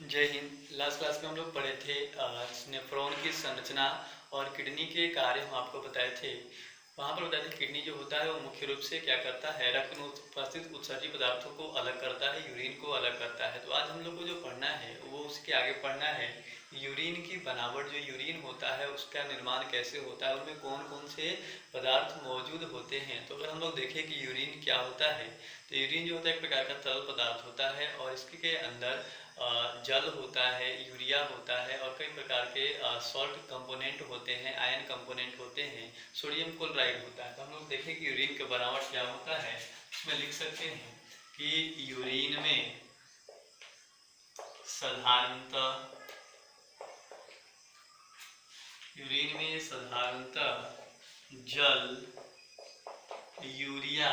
जय Hind. Last class में हम लोग पढ़े थे नेफ्रॉन की संरचना और किडनी के कार्य हम आपको बताए थे। वहाँ पर बताया था किडनी जो होता है वो मुख्य रूप से क्या करता है, रक्त में उपस्थित उत्सर्जित पदार्थों को अलग करता है, यूरिन को अलग करता है। तो आज हम लोग को जो पढ़ना है वो उसके आगे पढ़ना है यूरिन की बनावट। जो यूरिन होता है उसका निर्माण कैसे होता है, उसमें कौन कौन से पदार्थ मौजूद होते हैं। तो अगर हम लोग देखें कि यूरिन क्या होता है, तो यूरिन जो होता है एक प्रकार का तरल पदार्थ होता है और इसके अंदर जल होता है, यूरिया होता है और कई प्रकार के सॉल्ट कंपोनेंट होते हैं, आयन कंपोनेंट होते हैं, सोडियम क्लोराइड होता है। तो हम लोग देखें कि यूरिन का बनावट क्या होता है। इसमें लिख सकते हैं कि यूरिन में साधारणतः जल, यूरिया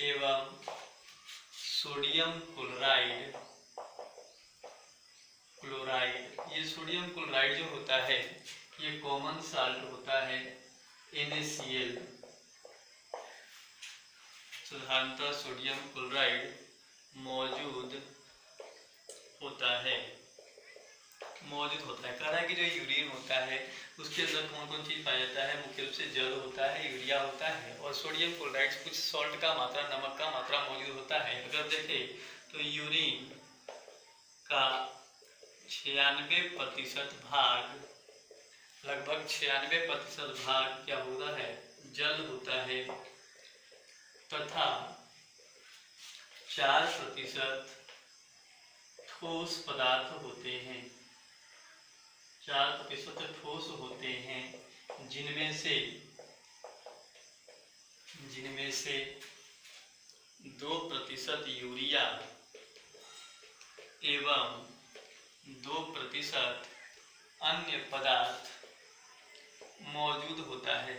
एवं सोडियम क्लोराइड, ये सोडियम क्लोराइड जो होता है ये कॉमन साल्ट होता है NaCl। साधारणतः सोडियम क्लोराइड मौजूद होता है। कह रहा है कि जो यूरिन होता है उसके अंदर कौन कौन चीज पाया जाता है, मुख्य रूप से जल होता है, यूरिया होता है और सोडियम क्लोराइड, कुछ सॉल्ट का मात्रा, नमक का मात्रा मौजूद होता है। अगर देखें तो यूरिन का 96% भाग, लगभग 96% भाग क्या होता है, जल होता है तथा 4% ठोस पदार्थ होते हैं। 4% ठोस होते हैं जिनमें से 2% यूरिया एवं 2% अन्य पदार्थ मौजूद होता है।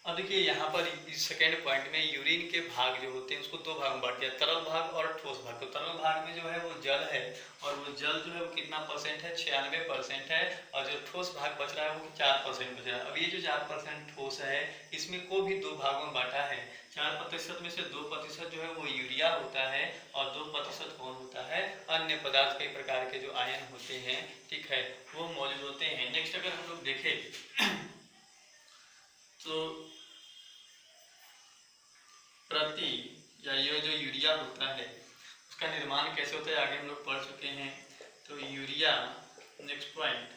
अब देखिए यहाँ पर इस सेकेंड पॉइंट में यूरिन के भाग जो होते हैं उसको दो भाग में बांट दिया, तरल भाग और ठोस भाग। तो तरल भाग में जो है वो जल है और वो जल जो है वो कितना परसेंट है, 96% है और जो ठोस भाग बच रहा है वो 4% बच रहा है। अब ये जो 4% ठोस है इसमें को भी दो भागों में बांटा है। 4% में से 2% जो है वो यूरिया होता है और 2% कौन होता है, अन्य पदार्थ, कई प्रकार के जो आयन होते हैं, ठीक है, वो मौजूद होते हैं। नेक्स्ट अगर हम लोग देखें तो प्रति या ये जो यूरिया होता है उसका निर्माण कैसे होता है आगे हम लोग पढ़ चुके हैं। तो यूरिया, नेक्स्ट पॉइंट,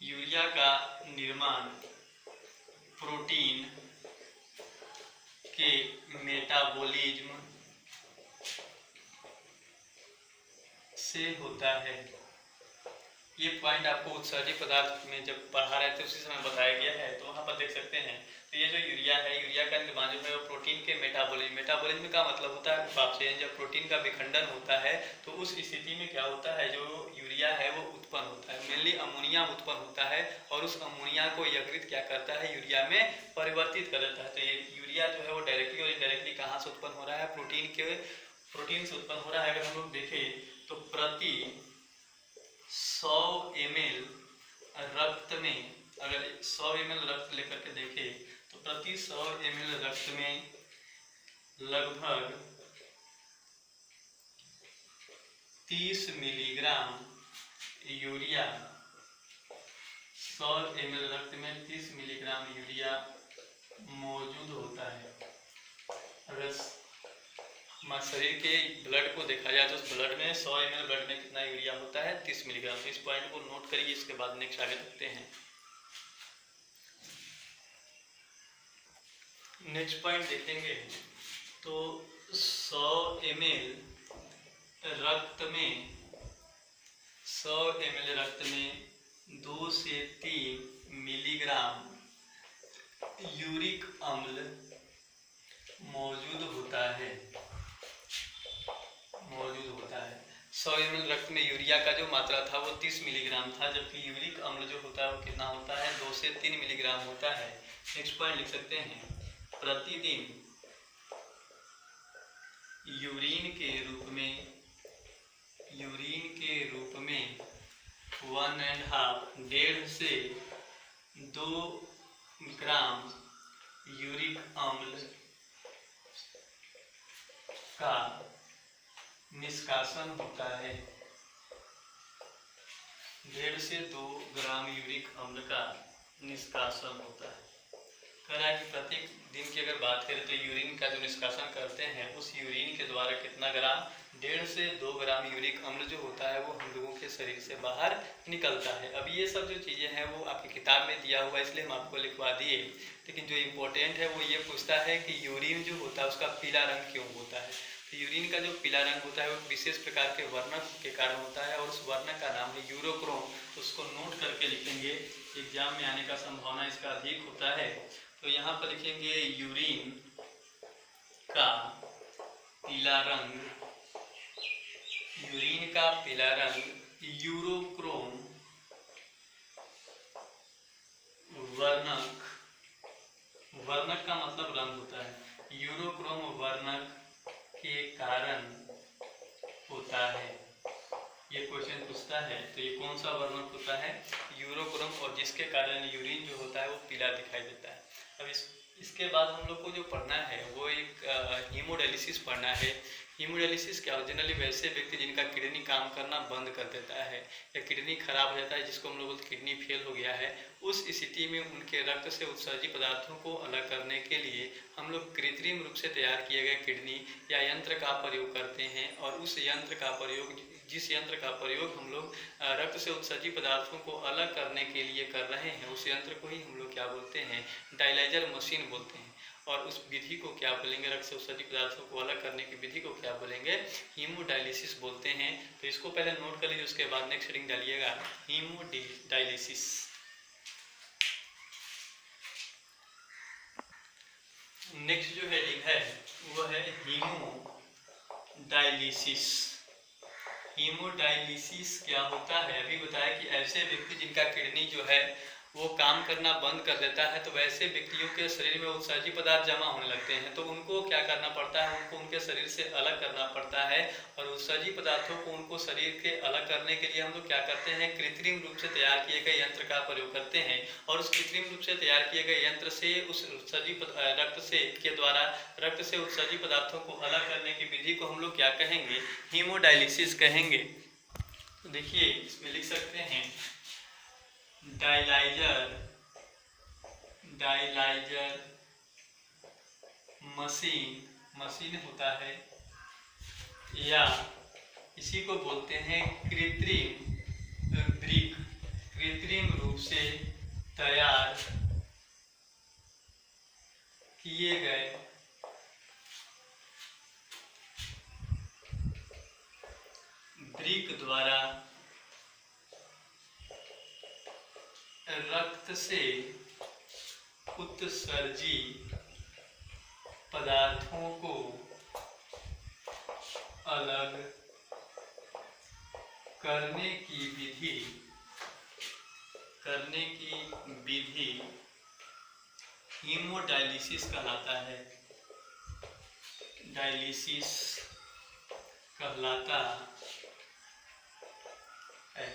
यूरिया का निर्माण प्रोटीन के मेटाबॉलिज्म से होता है। ये पॉइंट आपको उत्सर्जित पदार्थ में जब पढ़ा रहे थे उसी समय बताया गया है, तो वहाँ पर देख सकते हैं। तो ये जो यूरिया है, यूरिया का निर्माण जो है वो प्रोटीन के मेटाबॉलिज्म का मतलब होता है उपापचयन। जब प्रोटीन का विखंडन होता है तो उस स्थिति में क्या होता है, जो यूरिया है वो उत्पन्न होता है, मेनली अमोनिया उत्पन्न होता है और उस अमोनिया को यकृत क्या करता है, यूरिया में परिवर्तित कर देता है। तो ये यूरिया जो है वो डायरेक्टली और इनडायरेक्टली कहाँ से उत्पन्न हो रहा है, प्रोटीन से उत्पन्न हो रहा है। अगर हम लोग देखें तो प्रति 100 ml रक्त में, अगर 100 ml रक्त लेकर के देखें तो प्रति 100 ml रक्त में लगभग 30 मिलीग्राम यूरिया, 100 ml रक्त में 30 मिलीग्राम यूरिया मौजूद होता है। अगर हमारे शरीर के ब्लड को देखा जाए तो उस ब्लड में 100 ml ब्लड में कितना यूरिया होता है, 30 मिलीग्राम। तो इस पॉइंट को नोट करिए, इसके बाद नेक्स्ट आगे देखते हैं। नेक्स्ट पॉइंट देखेंगे तो 100 ml रक्त में 2 से 3 मिलीग्राम यूरिक अम्ल मौजूद होता है। 100 ml रक्त में यूरिया का जो मात्रा था वो 30 मिलीग्राम था, जबकि यूरिक अम्ल जो होता है वो कितना होता है, 2 से 3 मिलीग्राम होता है। नेक्स्ट पॉइंट लिख सकते हैं, प्रतिदिन यूरिन के रूप में 1.5 से 2 ग्राम यूरिक अम्ल का निष्कासन होता है। 1.5 से 2 ग्राम यूरिक अम्ल का निष्कासन होता है। कह रहा है कि प्रत्येक दिन की अगर बात करें तो यूरिन का जो निष्कासन करते हैं उस यूरिन के द्वारा कितना ग्राम, 1.5 से 2 ग्राम यूरिक अम्ल जो होता है वो हम लोगों के शरीर से बाहर निकलता है। अब ये सब जो चीज़ें हैं वो आपकी किताब में दिया हुआ है इसलिए हम आपको लिखवा दिए, लेकिन जो इम्पोर्टेंट है वो ये पूछता है कि यूरिन जो होता है उसका पीला रंग क्यों होता है। तो यूरिन का जो पीला रंग होता है वो विशेष प्रकार के वर्णक के कारण होता है और उस वर्णक का नाम है यूरोक्रोम। उसको नोट करके लिखेंगे, एग्जाम में आने का संभावना इसका अधिक होता है। तो यहाँ पर लिखेंगे यूरिन का पीला रंग, यूरिन का पीला रंग यूरोक्रोम वर्णक, वर्णक का मतलब रंग होता है, यूरोक्रोम वर्णक के कारण होता है। ये क्वेश्चन पूछता है तो ये कौन सा वर्णक होता है, यूरोक्रोम, और जिसके कारण यूरिन जो होता है वो पीला दिखाई देता है। अब इसके बाद हम लोग को जो पढ़ना है वो एक हीमोडायलिसिस पढ़ना है। हीमोडायलिसिस क्या हो, जनरली वैसे व्यक्ति जिनका किडनी काम करना बंद कर देता है या किडनी खराब हो जाता है, जिसको हम लोग बोलते किडनी फेल हो गया है, उस स्थिति में उनके रक्त से उत्सर्जित पदार्थों को अलग करने के लिए हम लोग कृत्रिम रूप से तैयार किए गए किडनी या यंत्र का प्रयोग करते हैं। और उस यंत्र का प्रयोग, जिस यंत्र का प्रयोग हम लोग रक्त से उत्सर्जित पदार्थों को अलग करने के लिए कर रहे हैं, उस यंत्र को ही हम लोग क्या बोलते हैं, डायलाइजर मशीन बोलते हैं। और उस विधि को क्या बोलेंगे, रक्त से उत्सर्जित पदार्थों को अलग करने की विधि को क्या बोलेंगे, हीमोडायलिसिस बोलते हैं। तो इसको पहले नोट कर लीजिए, उसके बाद नेक्स्ट हेडिंग डालिएगा हीमोडायलिसिस। नेक्स्ट जो हेडिंग है वो है हीमोडायलिसिस। हीमोडायलिसिस क्या होता है, अभी बताया कि ऐसे व्यक्ति जिनका किडनी जो है वो काम करना बंद कर देता है, तो वैसे व्यक्तियों के शरीर में उत्सर्जित पदार्थ जमा होने लगते हैं, तो उनको क्या करना पड़ता है, उनको उनके शरीर से अलग करना पड़ता है। और उत्सर्जित पदार्थों को उनको शरीर के अलग करने के लिए हम लोग क्या करते हैं, कृत्रिम रूप से तैयार किए गए यंत्र का प्रयोग करते हैं। और उस कृत्रिम रूप से तैयार किए गए यंत्र से उस उत्सर्जित रक्त से के द्वारा रक्त से उत्सर्जित पदार्थों को अलग करने की विधि को हम लोग क्या कहेंगे, हीमोडायलिसिस कहेंगे। तो देखिए इसमें लिख सकते हैं डायलाइजर मशीन होता है, या इसी को बोलते हैं कृत्रिम रूप से तैयार किए गए ब्रिक द्वारा रक्त से उत्सर्जित पदार्थों को अलग करने की विधि हीमोडायलिसिस कहलाता है। डायलिसिस कहलाता है।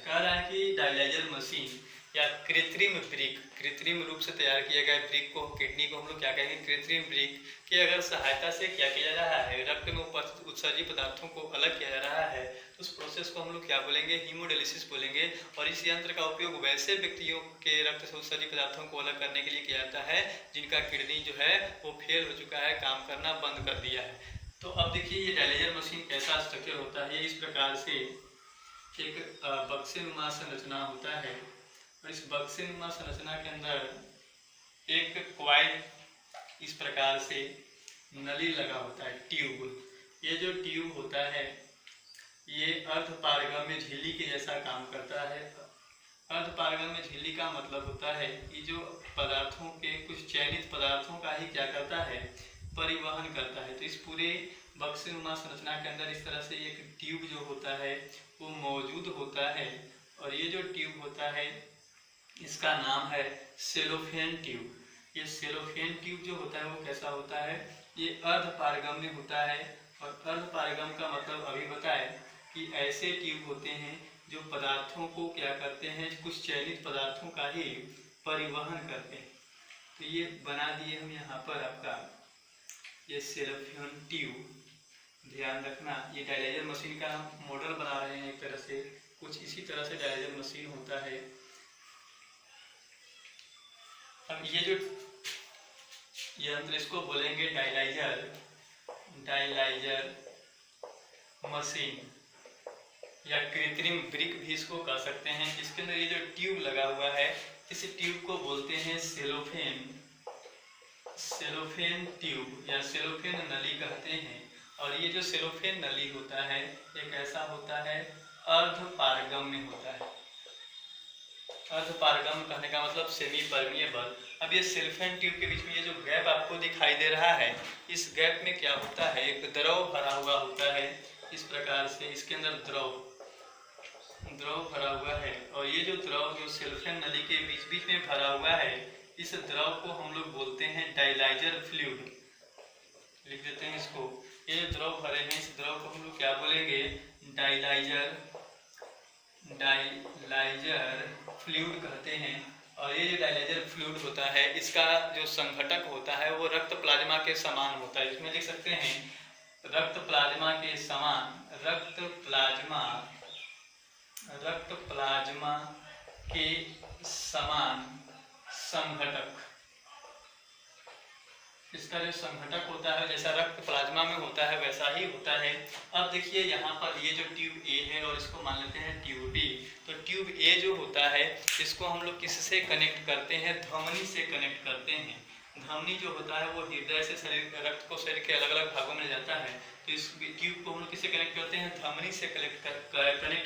कह रहा है कि डायलाइजर मशीन या कृत्रिम रूप से तैयार किया गया ब्रिक को, किडनी को हम लोग क्या कहेंगे, कृत्रिम ब्रिक की अगर सहायता से क्या किया जा रहा है, रक्त में उत्सर्जित पदार्थों को अलग किया जा रहा है, तो उस प्रोसेस को हम लोग क्या बोलेंगे, हीमोडायलिसिस बोलेंगे। और इस यंत्र का उपयोग वैसे व्यक्तियों के रक्त से उत्सर्जित पदार्थों को अलग करने के लिए किया जाता है जिनका किडनी जो है वो फेल हो चुका है, काम करना बंद कर दिया है। तो अब देखिए ये डायलाइजर मशीन कैसा स्ट्रक्चर होता है। इस प्रकार से एक बक्सेनुमा संरचना होता है, और इस बक्सेनुमा संरचना के अंदर एक क्वाइल इस प्रकार से नली लगा होता है, ट्यूब। ये जो ट्यूब होता है ये अर्धपारगम्य झिल्ली के जैसा काम करता है। अर्धपारगम्य झिल्ली का मतलब होता है कि जो पदार्थों के कुछ चयनित पदार्थों का ही क्या करता है, परिवहन करता है। तो इस पूरे बक्सेनुमा संरचना के अंदर इस तरह से एक ट्यूब जो होता है वो मौजूद होता है, और ये जो ट्यूब होता है इसका नाम है सेलोफेन ट्यूब। ये सेलोफेन ट्यूब जो होता है वो कैसा होता है, ये अर्धपारगम्य होता है। और अर्धपारगम्य का मतलब अभी बताए कि ऐसे ट्यूब होते हैं जो पदार्थों को क्या करते हैं, कुछ चयनित पदार्थों का ही परिवहन करते हैं। तो ये बना दिए हम यहाँ पर आपका ये सेलोफेन ट्यूब, ध्यान रखना, ये डायलाइजर मशीन का हम मॉडल बना रहे हैं एक तरह से, कुछ इसी तरह से डायलाइजर मशीन होता है। अब ये जो यंत्र, इसको बोलेंगे डायलाइजर मशीन या कृत्रिम ब्रिक भी इसको कह सकते हैं। इसके अंदर ये जो ट्यूब लगा हुआ है, इस ट्यूब को बोलते हैं सेलोफेन ट्यूब या सेलोफेन नली कहते हैं। और ये जो सेलोफेन नली होता है, एक ऐसा होता है अर्धपारगम्य होता है। अर्धपारगम्य कहने का मतलब सेमी परमिएबल। अब ये सेलोफेन ट्यूब के बीच में ये जो गैप आपको दिखाई दे रहा है, इस गैप में क्या होता है, एक द्रव भरा हुआ होता है। इस प्रकार से इसके अंदर द्रव भरा हुआ है। और ये जो द्रव जो सेलोफेन नली के बीच बीच में भरा हुआ है, इस द्रव को हम लोग बोलते हैं डायलाइजर फ्लूइड। लिख देते हैं इसको। ये जो द्रव भरे हैं, इस द्रव को हम लोग क्या बोलेंगे, डायलाइजर फ्लूइड कहते हैं। और ये जो डायलाइजर फ्लूइड होता है, इसका जो संघटक होता है वो रक्त प्लाज्मा के समान होता है। इसमें लिख सकते हैं रक्त प्लाज्मा के समान, रक्त प्लाज्मा के समान संघटक। इसका जो संघटक होता है, जैसा रक्त प्लाज्मा में होता है वैसा ही होता है। अब देखिए यहाँ पर ये जो ट्यूब ए है और इसको मान लेते हैं ट्यूब बी। तो ट्यूब ए जो होता है, इसको हम लोग किससे कनेक्ट करते हैं, धमनी से कनेक्ट करते हैं। धमनी जो होता है वो हृदय से रक्त को शरीर के अलग अलग भागों में जाता है। तो इस ट्यूब को हम लोग किससे कनेक्ट करते हैं, धमनी से कनेक्ट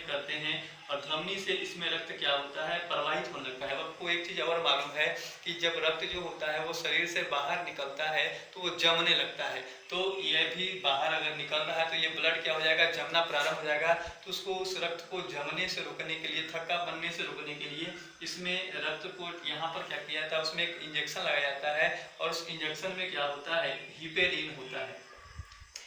करते हैं। और धमनी से इसमें रक्त क्या होता है, प्रवाहित होने लगता है। आपको एक चीज और मालूम है कि जब रक्त जो होता है वो शरीर से बाहर निकलता है तो वो जमने लगता है। तो ये भी बाहर अगर निकल रहा है तो ये ब्लड क्या हो जाएगा, जमना प्रारंभ हो जाएगा। तो उसको, उस रक्त को जमने से रोकने के लिए, थक्का बनने से रोकने के लिए इसमें रक्त को यहाँ पर क्या किया जाता है, उसमें एक इंजेक्शन लगाया जाता है। और उस इंजेक्शन में क्या होता है, हिपेरिन होता है।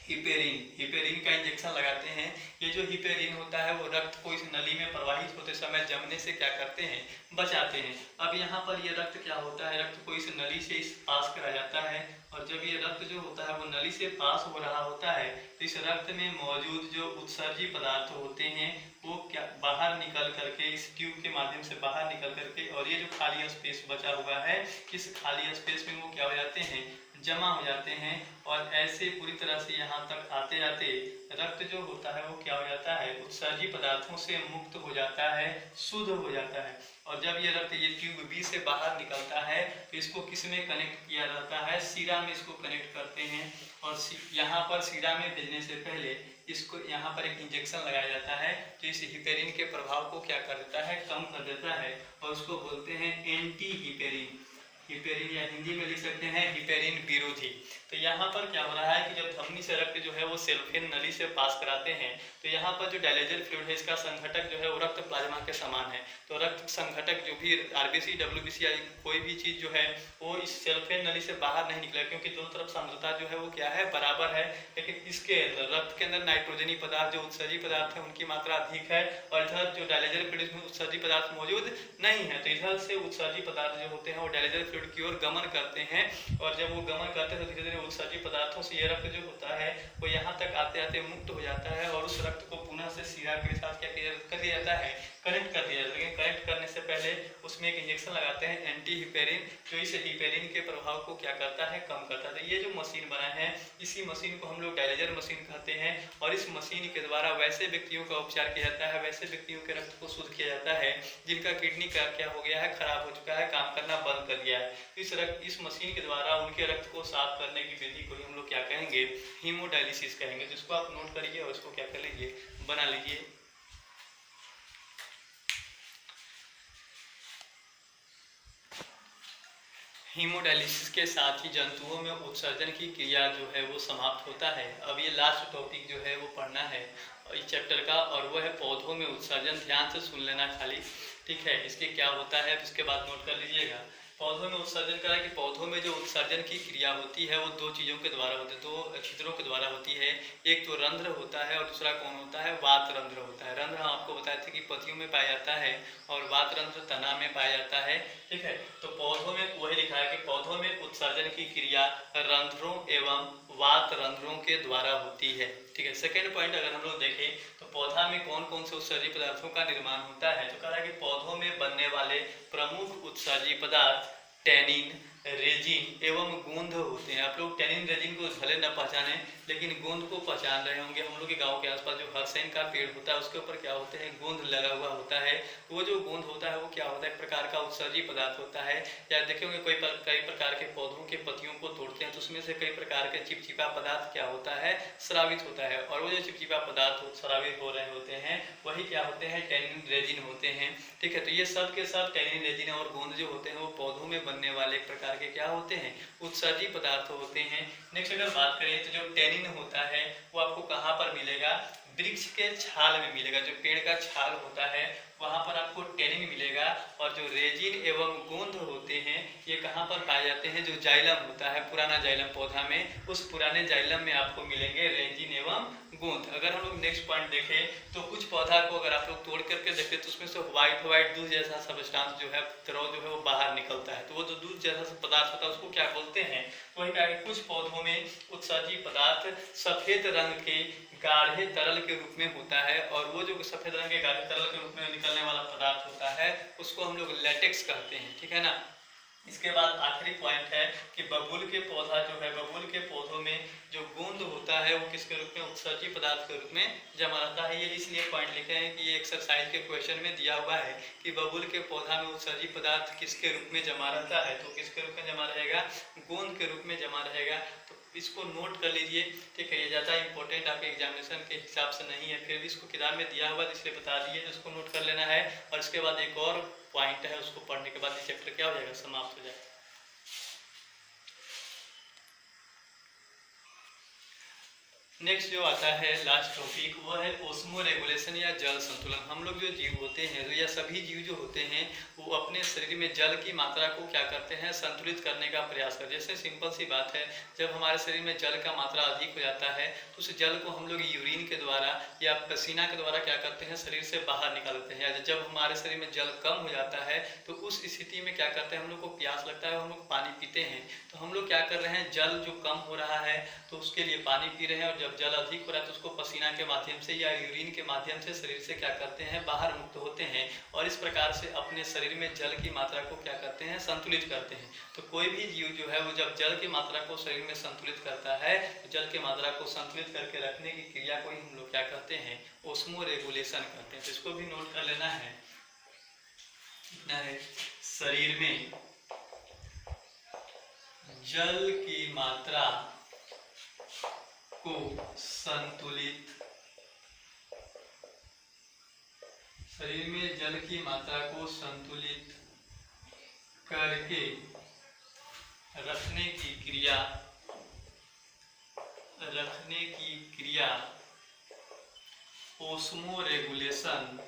हिपेरिन का इंजेक्शन लगाते हैं। ये जो हिपेरिन होता है वो रक्त को इस नली में प्रवाहित होते समय जमने से क्या करते हैं, बचाते हैं। अब यहाँ पर ये रक्त क्या होता है, रक्त को इस नली से इस पास करा जाता है। और जब ये रक्त जो होता है वो नली से पास हो रहा होता है, तो इस रक्त में मौजूद जो उत्सर्जी पदार्थ होते हैं वो क्या बाहर निकल करके, इस ट्यूब के माध्यम से बाहर निकल करके, और ये जो खाली स्पेस बचा हुआ है, इस खाली स्पेस में वो क्या हो जाते हैं, जमा हो जाते हैं। और ऐसे पूरी तरह से यहाँ तक आते आते रक्त जो होता है वो क्या हो जाता है, उत्सर्जी पदार्थों से मुक्त हो जाता है, शुद्ध हो जाता है। और जब ये रक्त ये ट्यूब बी से बाहर निकलता है तो इसको किस में कनेक्ट किया जाता है, सीरा में इसको कनेक्ट करते हैं। और यहाँ पर सीरा में भेजने से पहले इसको यहाँ पर एक इंजेक्शन लगाया जाता है जो इस हिपेरिन के प्रभाव को क्या कर देता है, कम कर देता है। और उसको बोलते हैं एंटी हिपेरिन। हिपेरिन या हिंदी में लिख सकते हैं हिपेरिन विरोधी। तो यहाँ पर क्या हो रहा है कि जब धमनी से रक्त जो है वो सेलोफेन नली से पास कराते हैं, तो यहाँ पर जो डायलाइजर फ्लूइड है इसका संघटक जो है वो रक्त प्लाज्मा के समान है। तो रक्त संघटक जो भी आरबीसी, डब्ल्यूबीसी या कोई भी चीज जो है वो इस सेलोफेन नली से बाहर नहीं निकला, क्योंकि दोनों तरफ सांद्रता जो है वो क्या है, बराबर है। लेकिन इसके रक्त के अंदर नाइट्रोजनी पदार्थ, जो उत्सर्जी पदार्थ है, उनकी मात्रा अधिक है। और इधर जो डायलाइजर फ्लूइड में उत्सर्जी पदार्थ मौजूद नहीं है, तो इधर से उत्सर्जी पदार्थ जो होते हैं वो डायलाइजर फ्लूइड की ओर गमन करते हैं। और जब वो गमन करते हैं तो धीरे धीरे उत्सर्जी पदार्थों से ये रक्त जो होता है वो यहाँ तक आते आते मुक्त हो जाता है। और उस रक्त को पुनः से सीरा के साथ क्या कर दिया जाता है, कनेक्ट कर दिया जाता है। लेकिन कनेक्ट करने से पहले उसमें एक इंजेक्शन लगाते हैं एंटी हिपेरिन, जो इस हिपेरिन के प्रभाव को क्या करता है, कम करता है। तो ये जो मशीन बना है, इसी मशीन को हम लोग डायलाइजर मशीन कहते हैं। और इस मशीन के द्वारा वैसे व्यक्तियों का उपचार किया जाता है, वैसे व्यक्तियों के रक्त को शुद्ध किया जाता है जिनका किडनी का क्या हो गया है, खराब हो चुका है, काम करना बंद कर दिया है। इस मशीन के द्वारा उनके रक्त को साफ करने की विधि को हम लोग क्या कहेंगे, हीमोडायलिसिस कहेंगे। जिसको आप नोट करिए और इसको क्या कर लीजिए, बना लीजिए। हीमोडायलिसिस के साथ ही जंतुओं में उत्सर्जन की क्रिया जो है वो समाप्त होता है। अब ये लास्ट टॉपिक जो है वो पढ़ना है इस चैप्टर का, और वो है पौधों में उत्सर्जन। ध्यान से सुन लेना खाली, ठीक है। इसके क्या होता है इसके बाद नोट कर लीजिएगा। पौधों में उत्सर्जन करा कि पौधों में जो उत्सर्जन की क्रिया होती है वो दो चीज़ों के द्वारा होती है, दो छिद्रों के द्वारा होती है। एक तो रंध्र होता है और दूसरा कौन होता है, वात रंध्र होता है। रंध्र हम आपको बताए थे कि पत्तियों में पाया जाता है और वात रंध्र तना में पाया जाता है, ठीक है। तो पौधों में वही लिखा है कि पौधों में उत्सर्जन की क्रिया रंध्रों एवं वात रंध्रों के द्वारा होती है। ठीक है। सेकेंड पॉइंट अगर हम लोग देखें तो पौधा में कौन कौन से उत्सर्जी पदार्थों का निर्माण होता है, तो कह रहा है कि पौधों में बनने वाले प्रमुख उत्सर्जी पदार्थ टैनिन, रेजिन एवं गोंद होते हैं। आप लोग टैनिन रेजिन को भले न पहचाने, लेकिन गोंद को पहचान रहे होंगे। हम लोग के गांव के आसपास जो हरसेन का पेड़ होता है उसके ऊपर क्या होते हैं, गोंद लगा हुआ होता है। वो जो गोंद होता है वो क्या होता है, एक प्रकार का उत्सर्जी पदार्थ होता है। या देखे होंगे कई प्रकार के पौधों के पत्तियों को तोड़ते हैं तो उसमें से कई प्रकार के चिपचिपा पदार्थ क्या होता है, स्रावित होता है। और वो जो चिपचिपा पदार्थ स्रावित हो रहे होते हैं वही क्या होते हैं, टैनिन रेजिन होते हैं। ठीक है। तो ये सब के सब टैनिन रेजिन और गोंद जो होते हैं वो पौधों में बनने वाले एक प्रकार के क्या होते हैं, उत्सर्जी पदार्थ होते हैं। नेक्स्ट अगर बात करें तो जो टैनिन होता है वो आपको कहाँ पर मिलेगा, वृक्ष के छाल में मिलेगा। जो पेड़ का छाल होता है वहां पर आपको टैनिन मिलेगा। और जो रेजिन एवं गोंद होते हैं ये कहाँ पर पाए जाते हैं, जो जाइलम होता है, पुराना जाइलम पौधा में, उस पुराने जाइलम में आपको मिलेंगे रेजिन एवं गोंद। अगर हम लोग नेक्स्ट पॉइंट देखें तो कुछ पौधा को अगर आप लोग तोड़ करके देखते तो उसमें से व्हाइट दूध जैसा सब्सटेंस जो है, द्रव जो है वो बाहर निकलता है। तो वो जो दूध जैसा पदार्थ होता है उसको क्या बोलते हैं, वही क्या है, कुछ पौधों में उत्सर्जी पदार्थ सफेद रंग के गाढ़े तरल के रूप में होता है। और वो जो सफेद रंग के गाढ़े तरल के रूप में निकलने वाला पदार्थ होता है उसको हम लोग लेटेक्स कहते हैं। ठीक है ना। इसके बाद आखिरी पॉइंट है कि बबूल के पौधा जो है, बबूल के पौधों में जो गोंद होता है वो किसके रूप में, उत्सर्जी पदार्थ के रूप में जमा रहता है। ये इसलिए पॉइंट लिखे हैं कि ये एक्सरसाइज के क्वेश्चन में दिया हुआ है कि बबूल के पौधा में उत्सर्जी पदार्थ किसके रूप में जमा रहता है, तो किसके रूप में जमा रहेगा, गोंद के रूप में जमा रहेगा। तो इसको नोट कर लीजिए। ठीक है। ये ज़्यादा इंपॉर्टेंट आपके एग्जामिनेशन के हिसाब से नहीं है, फिर भी इसको किताब में दिया हुआ इसलिए बता दिए, इसको नोट कर लेना है। और इसके बाद एक और पॉइंट है, उसको पढ़ने के बाद ये चैप्टर क्या हो जाएगा, समाप्त हो जाएगा। नेक्स्ट जो आता है लास्ट टॉपिक वो है ओस्मो रेगुलेशन या जल संतुलन। हम लोग जो जीव होते हैं या सभी जीव जो होते हैं वो अपने शरीर में जल की मात्रा को क्या करते हैं, संतुलित करने का प्रयास करते हैं। जैसे सिंपल सी बात है, जब हमारे शरीर में जल का मात्रा अधिक हो जाता है तो उस जल को हम लोग यूरिन के द्वारा या पसीना के द्वारा क्या करते हैं, शरीर से बाहर निकाल देते हैं। या जब हमारे शरीर में जल कम हो जाता है तो उस स्थिति में क्या करते हैं, हम लोग को प्यास लगता है, हम लोग पानी पीते हैं। तो हम लोग क्या कर रहे हैं, जल जो कम हो रहा है तो उसके लिए पानी पी रहे हैं। और जब जल अधिक हो रहा है तो उसको पसीना के माध्यम से या यूरिन के माध्यम से शरीर से क्या करते हैं, बाहर मुक्त होते हैं। और इस प्रकार से अपने शरीर में जल की मात्रा को क्या करते हैं, संतुलित करते हैं। तो कोई भी जीव जो है वो जब जल की मात्रा को शरीर में संतुलित करता है तो जल की मात्रा को संतुलित करके रखने की क्रिया को हम लोग क्या कहते हैं, ओस्मो रेगुलेशन कहते हैं। तो इसको भी नोट कर लेना है। कितना है, शरीर में जल की मात्रा को संतुलित, शरीर में जल की मात्रा को संतुलित करके रखने की क्रिया ओस्मो रेगुलेशन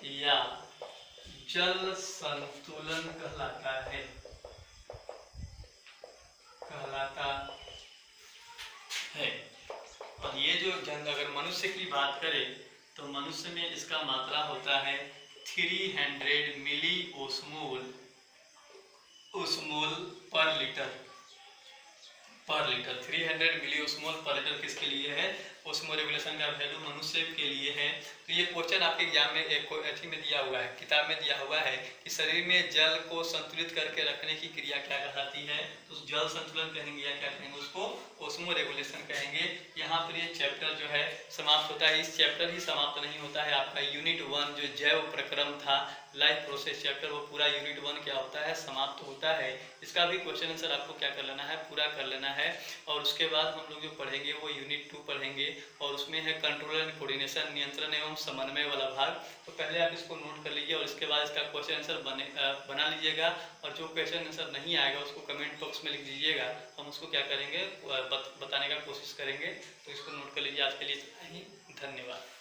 या जल संतुलन कहलाता है। और ये जो अगर मनुष्य की बात करें तो मनुष्य में इसका मात्रा होता है 300 मिली ओस्मोल पर लीटर। 300 मिली ओस्मोल पर लीटर किसके लिए है, ओस्मो रेगुलेशन का वैल्यू मनुष्य के लिए है। तो ये क्वेश्चन आपके एग्जाम में एक अथी में दिया हुआ है, किताब में दिया हुआ है कि शरीर में जल को संतुलित करके रखने की क्रिया क्या कहलाती है, तो उस जल संतुलन कहेंगे या क्या कहेंगे, उसको ओस्मो रेगुलेशन कहेंगे। यहाँ पर ये चैप्टर जो है समाप्त होता है। इस चैप्टर ही समाप्त नहीं होता है, आपका यूनिट 1 जो जैव प्रक्रम था, लाइफ प्रोसेस चैप्टर, वो पूरा यूनिट 1 क्या होता है, समाप्त होता है। इसका भी क्वेश्चन आंसर आपको क्या कर लेना है, पूरा कर लेना है। और उसके बाद हम लोग जो पढ़ेंगे वो यूनिट 2 पढ़ेंगे और उसमें है कंट्रोल एंड कोऑर्डिनेशन, नियंत्रण एवं समन्वय वाला भाग। तो पहले आप इसको नोट कर लीजिए और इसके बाद इसका क्वेश्चन आंसर बना लीजिएगा। और जो क्वेश्चन आंसर नहीं आएगा उसको कमेंट बॉक्स में लिख दीजिएगा, हम उसको क्या करेंगे, बताने का कोशिश करेंगे। तो इसको नोट कर लीजिए। आज के लिए इतना ही, धन्यवाद।